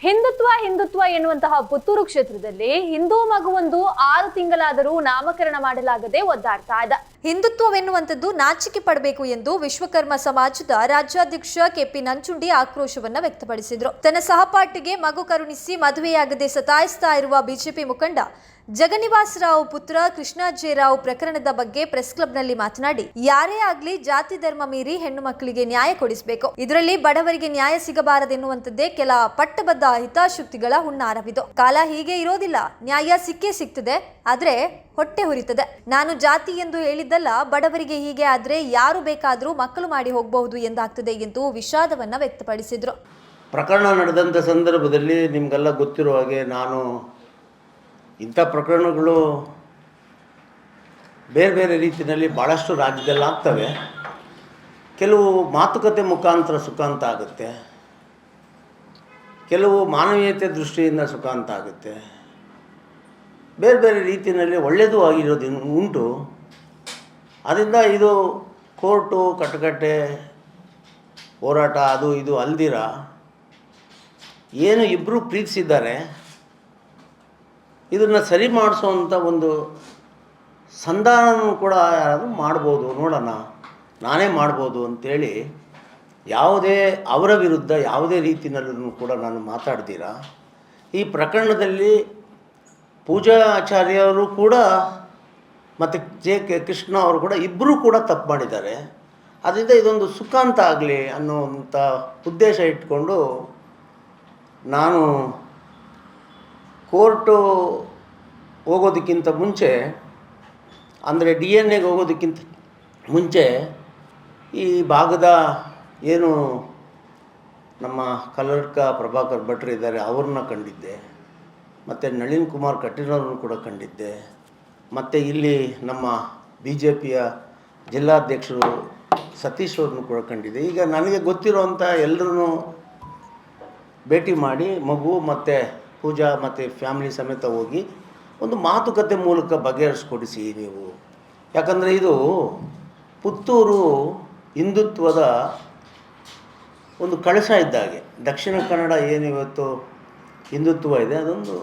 ಹಿಂದುತ್ವ ಹಿಂದುತ್ವ ಎನ್ನುವಂತಹ ಪುತ್ತೂರು ಕ್ಷೇತ್ರದಲ್ಲಿ ಹಿಂದೂ ಮಗುವೊಂದು 6 ತಿಂಗಳಾದರೂ ನಾಮಕರಣ ಮಾಡಲಾಗದೆ ಒದ್ದಾಡ್ತಾ ಇದೆ. ಹಿಂದುತ್ವವೆನ್ನುವಂಥದ್ದು ನಾಚಿಕೆ ಪಡಬೇಕು ಎಂದು ವಿಶ್ವಕರ್ಮ ಸಮಾಜದ ರಾಜ್ಯಾಧ್ಯಕ್ಷ ಕೆಪಿ ನಂಚುಂಡಿ ಆಕ್ರೋಶವನ್ನ ವ್ಯಕ್ತಪಡಿಸಿದ್ರು. ತನ್ನ ಸಹಪಾಠಿಗೆ ಮಗು ಕರುಣಿಸಿ ಮದುವೆಯಾಗದೆ ಸತಾಯಿಸ್ತಾ ಇರುವ ಬಿಜೆಪಿ ಮುಖಂಡ ಜಗನ್ನಿವಾಸ್ ರಾವ್ ಪುತ್ರ ಕೃಷ್ಣಾಜೇರಾವ್ ಪ್ರಕರಣದ ಬಗ್ಗೆ ಪ್ರೆಸ್ ಕ್ಲಬ್ನಲ್ಲಿ ಮಾತನಾಡಿ, ಯಾರೇ ಆಗ್ಲಿ ಜಾತಿ ಧರ್ಮ ಮೀರಿ ಹೆಣ್ಣು ಮಕ್ಕಳಿಗೆ ನ್ಯಾಯ ಕೊಡಿಸಬೇಕು. ಇದರಲ್ಲಿ ಬಡವರಿಗೆ ನ್ಯಾಯ ಸಿಗಬಾರದೆನ್ನುವಂಥದ್ದೇ ಕೆಲ ಪಟ್ಟಬದ್ಧ ಹಿತಾಸಕ್ತಿಗಳ ಹುನ್ನಾರವಿದು. ಕಾಲ ಹೀಗೆ ಇರೋದಿಲ್ಲ, ನ್ಯಾಯ ಸಿಕ್ಕೇ ಸಿಗ್ತದೆ, ಆದ್ರೆ ಹೊಟ್ಟೆ ಹುರಿತದೆ. ನಾನು ಜಾತಿ ಎಂದು ಹೇಳಿದ್ದಲ್ಲ, ಬಡವರಿಗೆ ಹೀಗೆ ಆದ್ರೆ ಯಾರು ಬೇಕಾದ್ರೂ ಮಕ್ಕಳು ಮಾಡಿ ಹೋಗಬಹುದು ಎಂದಾಗ್ತದೆ ಎಂದು ವಿಷಾದವನ್ನ ವ್ಯಕ್ತಪಡಿಸಿದ್ರು. ಪ್ರಕರಣ ನಡೆದಂಥ ಸಂದರ್ಭದಲ್ಲಿ ನಿಮಗೆಲ್ಲ ಗೊತ್ತಿರುವ ಹಾಗೆ ನಾನು ಇಂಥ ಪ್ರಕರಣಗಳು ಬೇರೆ ಬೇರೆ ರೀತಿಯಲ್ಲಿ ಭಾಳಷ್ಟು ರಾಜ್ಯದಲ್ಲಿ ಆಗ್ತವೆ. ಕೆಲವು ಮಾತುಕತೆ ಮುಖಾಂತರ ಸುಖ ಅಂತ ಆಗುತ್ತೆ, ಕೆಲವು ಮಾನವೀಯತೆ ದೃಷ್ಟಿಯಿಂದ ಸುಖ ಅಂತ ಆಗುತ್ತೆ, ಬೇರೆ ಬೇರೆ ರೀತಿಯಲ್ಲಿ ಒಳ್ಳೆಯದು ಆಗಿರೋದು ಉಂಟು. ಅದರಿಂದ ಇದು ಕೋರ್ಟು ಕಟಕಟೆ ಹೋರಾಟ ಅದು ಇದು ಅಲ್ದಿರ ಏನು ಇಬ್ಬರು ಪ್ರೀತಿಸಿದ್ದಾರೆ ಇದನ್ನು ಸರಿ ಮಾಡಿಸೋವಂಥ ಒಂದು ಸಂಧಾನ ಕೂಡ ಯಾರಾದರೂ ಮಾಡ್ಬೋದು, ನೋಡೋಣ ನಾನೇ ಮಾಡ್ಬೋದು ಅಂಥೇಳಿ ಯಾವುದೇ ಅವರ ವಿರುದ್ಧ ಯಾವುದೇ ರೀತಿಯಲ್ಲೂ ಕೂಡ ನಾನು ಮಾತಾಡ್ತೀರ. ಈ ಪ್ರಕರಣದಲ್ಲಿ ಪೂಜಾ ಆಚಾರ್ಯರು ಕೂಡ ಮತ್ತು ಕೆ ಕೃಷ್ಣ ಅವರು ಕೂಡ ಇಬ್ಬರೂ ಕೂಡ ತಪ್ಪು ಮಾಡಿದ್ದಾರೆ. ಅದರಿಂದ ಇದೊಂದು ಸುಖ ಅಂತ ಆಗಲಿ ಅನ್ನೋವಂಥ ಉದ್ದೇಶ ಇಟ್ಕೊಂಡು ನಾನು ಕೋರ್ಟು ಹೋಗೋದಕ್ಕಿಂತ ಮುಂಚೆ, ಅಂದರೆ DNA ಹೋಗೋದಕ್ಕಿಂತ ಮುಂಚೆ ಈ ಭಾಗದ ಏನು ನಮ್ಮ ಕಲ್ಲಡ್ಕ ಪ್ರಭಾಕರ್ ಭಟ್ರು ಇದ್ದಾರೆ ಅವ್ರನ್ನ ಕಂಡಿದ್ದೆ, ಮತ್ತು ನಳಿನ್ ಕುಮಾರ್ ಕಟೀಲ್ರವ್ರನ್ನ ಕೂಡ ಕಂಡಿದ್ದೆ, ಮತ್ತು ಇಲ್ಲಿ ನಮ್ಮ BJPಯ ಜಿಲ್ಲಾಧ್ಯಕ್ಷರು ಸತೀಶ್ ಅವ್ರನ್ನೂ ಕೂಡ ಕಂಡಿದ್ದೆ. ಈಗ ನನಗೆ ಗೊತ್ತಿರೋವಂಥ ಎಲ್ಲರೂ ಭೇಟಿ ಮಾಡಿ ಮಗು ಮತ್ತು ಪೂಜಾ ಮತ್ತು ಫ್ಯಾಮಿಲಿ ಸಮೇತ ಹೋಗಿ ಒಂದು ಮಾತುಕತೆ ಮೂಲಕ ಬಗೆಹರಿಸ್ಕೊಡಿಸಿ ನೀವು. ಯಾಕಂದರೆ ಇದು ಪುತ್ತೂರು ಹಿಂದುತ್ವದ ಒಂದು ಕಳಶ ಇದ್ದಾಗೆ. ದಕ್ಷಿಣ ಕನ್ನಡ ಏನಿವತ್ತು ಹಿಂದುತ್ವ ಇದೆ ಅದೊಂದು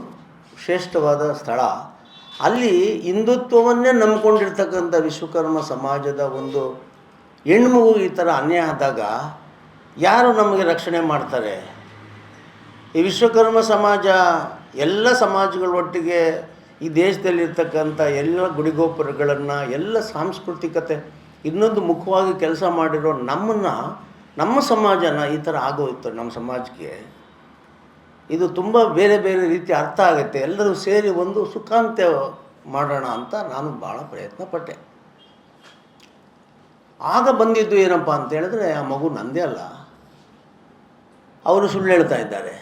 ಶ್ರೇಷ್ಠವಾದ ಸ್ಥಳ. ಅಲ್ಲಿ ಹಿಂದುತ್ವವನ್ನೇ ನಂಬ್ಕೊಂಡಿರ್ತಕ್ಕಂಥ ವಿಶ್ವಕರ್ಮ ಸಮಾಜದ ಒಂದು ಹೆಣ್ಮಗು ಈ ಥರ ಅನ್ಯಾಯ ಆದಾಗ ಯಾರು ನಮಗೆ ರಕ್ಷಣೆ ಮಾಡ್ತಾರೆ? ಈ ವಿಶ್ವಕರ್ಮ ಸಮಾಜ ಎಲ್ಲ ಸಮಾಜಗಳ ಒಟ್ಟಿಗೆ ಈ ದೇಶದಲ್ಲಿರ್ತಕ್ಕಂಥ ಎಲ್ಲ ಗುಡಿಗೋಪುರಗಳನ್ನು ಎಲ್ಲ ಸಾಂಸ್ಕೃತಿಕತೆ ಇನ್ನೊಂದು ಮುಖವಾಗಿ ಕೆಲಸ ಮಾಡಿರೋ ನಮ್ಮ ಸಮಾಜನ ಈ ಥರ ಆಗೋಯ್ತು. ನಮ್ಮ ಸಮಾಜಕ್ಕೆ ಇದು ತುಂಬ ಬೇರೆ ಬೇರೆ ರೀತಿ ಅರ್ಥ ಆಗುತ್ತೆ. ಎಲ್ಲರೂ ಸೇರಿ ಒಂದು ಸುಖಾಂತ್ಯ ಮಾಡೋಣ ಅಂತ ನಾನು ಭಾಳ ಪ್ರಯತ್ನ ಪಟ್ಟೆ. ಆಗ ಬಂದಿದ್ದು ಏನಪ್ಪ ಅಂತ ಹೇಳಿದ್ರೆ, ಆ ಮಗು ನಂದೇ ಅಲ್ಲ, ಅವರು ಸುಳ್ಳು ಹೇಳ್ತಾ ಇದ್ದಾರೆ,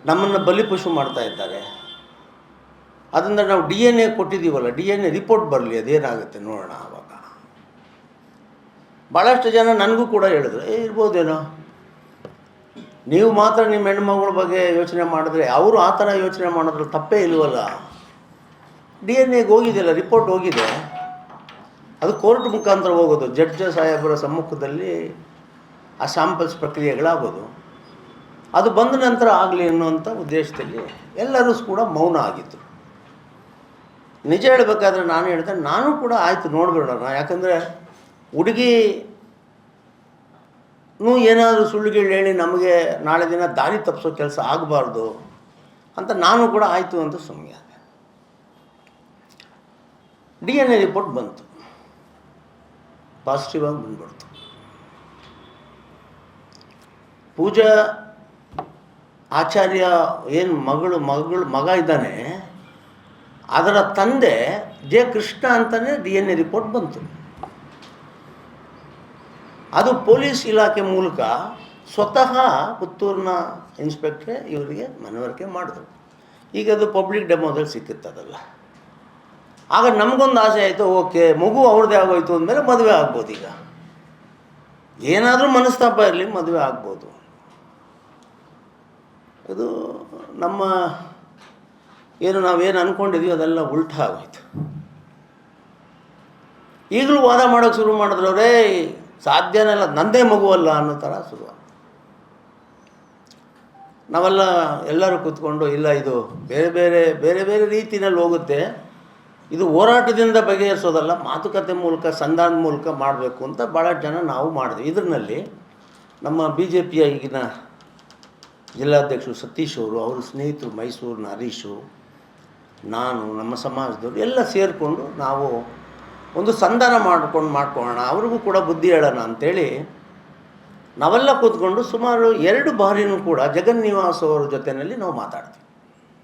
ನಮ್ಮನ್ನು ಬಲಿಪಶು ಮಾಡ್ತಾ ಇದ್ದಾರೆ. ಅದರಿಂದ ನಾವು DNA ಕೊಟ್ಟಿದ್ದೀವಲ್ಲ, DNA ರಿಪೋರ್ಟ್ ಬರಲಿ, ಅದೇನಾಗುತ್ತೆ ನೋಡೋಣ. ಆವಾಗ ಭಾಳಷ್ಟು ಜನ ನನಗೂ ಕೂಡ ಹೇಳಿದ್ರು, ಇರ್ಬೋದೇನೋ, ನೀವು ಮಾತ್ರ ನಿಮ್ಮ ಹೆಣ್ಮಗಳ ಬಗ್ಗೆ ಯೋಚನೆ ಮಾಡಿದ್ರೆ ಅವರು ಆ ಥರ ಯೋಚನೆ ಮಾಡೋದ್ರಲ್ಲಿ ತಪ್ಪೇ ಇಲ್ವಲ್ಲ. DNAಗೆ ಹೋಗಿದೆಯಲ್ಲ, ರಿಪೋರ್ಟ್ ಹೋಗಿದೆ, ಅದು ಕೋರ್ಟ್ ಮುಖಾಂತರ ಹೋಗೋದು, ಜಡ್ಜ್ ಸಾಹೇಬರ ಸಮ್ಮುಖದಲ್ಲಿ ಆ ಸ್ಯಾಂಪಲ್ಸ್ ಪ್ರಕ್ರಿಯೆಗಳಾಗೋದು. ಅದು ಬಂದ ನಂತರ ಆಗಲಿ ಅನ್ನುವಂಥ ಉದ್ದೇಶದಲ್ಲಿ ಎಲ್ಲರೂ ಕೂಡ ಮೌನ ಆಗಿತ್ತು. ನಿಜ ಹೇಳಬೇಕಾದ್ರೆ ನಾನು ಹೇಳಿದೆ, ನಾನು ಕೂಡ ಆಯಿತು ನೋಡ್ಬಿಡೋಣ, ಯಾಕಂದರೆ ಹುಡುಗಿನೂ ಏನಾದರೂ ಸುಳ್ಳುಗಳು ಹೇಳಿ ನಮಗೆ ನಾಳೆ ದಿನ ದಾರಿ ತಪ್ಪಿಸೋ ಕೆಲಸ ಆಗಬಾರ್ದು ಅಂತ ನಾನು ಕೂಡ ಆಯಿತು ಅಂತ ಸುಮ್ಮನೆ ಆದೆ. DNA ರಿಪೋರ್ಟ್ ಬಂತು, ಪಾಸಿಟಿವ್ ಆಗಿ ಬಂದ್ಬಿಡ್ತು. ಪೂಜಾ ಆಚಾರ್ಯ ಏನು ಮಗ ಇದ್ದಾನೆ, ಅದರ ತಂದೆ ಜೆ ಕೃಷ್ಣ ಅಂತಲೇ DNA ರಿಪೋರ್ಟ್ ಬಂತು. ಅದು ಪೊಲೀಸ್ ಇಲಾಖೆ ಮೂಲಕ ಸ್ವತಃ ಪುತ್ತೂರಿನ ಇನ್ಸ್ಪೆಕ್ಟ್ರೇ ಇವರಿಗೆ ಮನವರಿಕೆ ಮಾಡಿದ್ರು. ಈಗ ಅದು ಪಬ್ಲಿಕ್ ಡೆಮೋದಲ್ಲಿ ಸಿಕ್ಕುತ್ತದಲ್ಲ. ಆಗ ನಮಗೊಂದು ಆಸೆ ಆಯಿತು, ಓಕೆ ಮಗು ಅವ್ರದ್ದೇ ಆಗೋಯ್ತು ಅಂದಮೇಲೆ ಮದುವೆ ಆಗ್ಬೋದು. ಈಗ ಏನಾದರೂ ಮನಸ್ತಾಪ ಇರಲಿ, ಮದುವೆ ಆಗ್ಬೋದು. ಇದು ನಮ್ಮ ನಾವೇನು ಅಂದ್ಕೊಂಡಿದ್ವಿ ಅದೆಲ್ಲ ಉಲ್ಟಾ ಆಗೋಯ್ತು. ಈಗಲೂ ವಾದ ಮಾಡೋಕ್ಕೆ ಶುರು ಮಾಡಿದ್ರವ್ರೇ, ಸಾಧ್ಯನೇ ಇಲ್ಲ, ನಂದೇ ಮಗುವಲ್ಲ ಅನ್ನೋ ಥರ ಶುರು. ನಾವೆಲ್ಲ ಎಲ್ಲರೂ ಕೂತ್ಕೊಂಡು ಇಲ್ಲ ಇದು ಬೇರೆ ಬೇರೆ ಬೇರೆ ಬೇರೆ ರೀತಿಯಲ್ಲಿ ಹೋಗುತ್ತೆ, ಇದು ಹೋರಾಟದಿಂದ ಬಗೆಹರಿಸೋದಲ್ಲ, ಮಾತುಕತೆ ಮೂಲಕ ಸಂಧಾನದ ಮೂಲಕ ಮಾಡಬೇಕು ಅಂತ ಭಾಳ ಜನ ನಾವು ಮಾಡಿದ್ವಿ. ಇದರಲ್ಲಿ ನಮ್ಮ ಬಿ ಜೆ ಪಿಯ ಈಗಿನ ಜಿಲ್ಲಾಧ್ಯಕ್ಷರು ಸತೀಶ್ ಅವರು, ಅವ್ರ ಸ್ನೇಹಿತರು ಮೈಸೂರಿನ ಹರೀಶು, ನಾನು, ನಮ್ಮ ಸಮಾಜದವರು ಎಲ್ಲ ಸೇರಿಕೊಂಡು ನಾವು ಒಂದು ಸಂಧಾನ ಮಾಡ್ಕೊಳ್ಳೋಣ, ಅವ್ರಿಗೂ ಕೂಡ ಬುದ್ಧಿ ಹೇಳೋಣ ಅಂಥೇಳಿ ನಾವೆಲ್ಲ ಕೂತ್ಕೊಂಡು ಸುಮಾರು 2 ಬಾರಿನೂ ಕೂಡ ಜಗನ್ನಿವಾಸ್ ಅವ್ರ ಜೊತೆಯಲ್ಲಿ ನಾವು ಮಾತಾಡ್ತೀವಿ.